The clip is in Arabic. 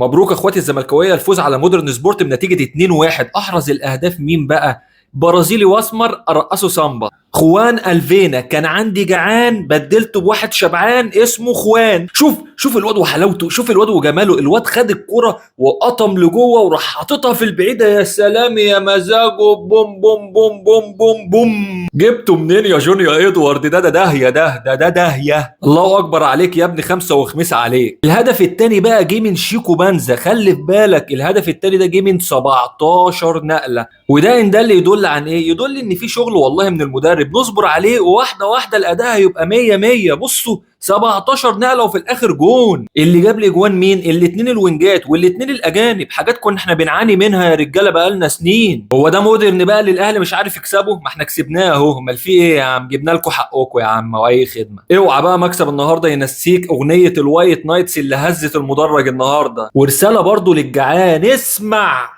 مبروك اخواتي الزملكاويه الفوز على مودرن سبورت بنتيجه 2-1. احرز الاهداف مين بقى؟ برازيلي واسمر ارقصه سامبا. خوان الفينا كان عندي جعان بدلته بواحد شبعان اسمه خوان. شوف الواد وحلاوته، شوف الواد وجماله. الواد خد الكرة وقطم لجوه وراح حاططها في البعيده. يا سلام يا مزاجه. بوم بوم بوم بوم بوم بوم. جبته منين يا جون يا ادوارد؟ ده داهيه. ده داهيه. الله اكبر عليك يا ابني، خمسه وخميس عليك. الهدف الثاني بقى جه من شيكو بانزا. خلي في بالك الهدف الثاني ده جه من 17 نقله. وده ان ده اللي يدل عن ايه؟ يدل ان في شغل والله من المدرب. نصبر عليه وواحده واحده الاداء هيبقى 100 100. بصوا 17 نقله وفي الاخر جون. اللي جاب لي جوان مين؟ الاثنين الوينجات والاثنين الاجانب. حاجات كنا احنا بنعاني منها يا رجاله بقالنا سنين. هو ده مودرن بقى للاهلي مش عارف يكسبه؟ ما احنا كسبناه اهو. امال في ايه يا عم؟ جبنا لكم حقكم يا عم واي خدمه. اوعى بقى مكسب النهارده ينسيك اغنيه الوايت نايتس اللي هزت المدرج النهارده. ورساله برضو للجعان، اسمع.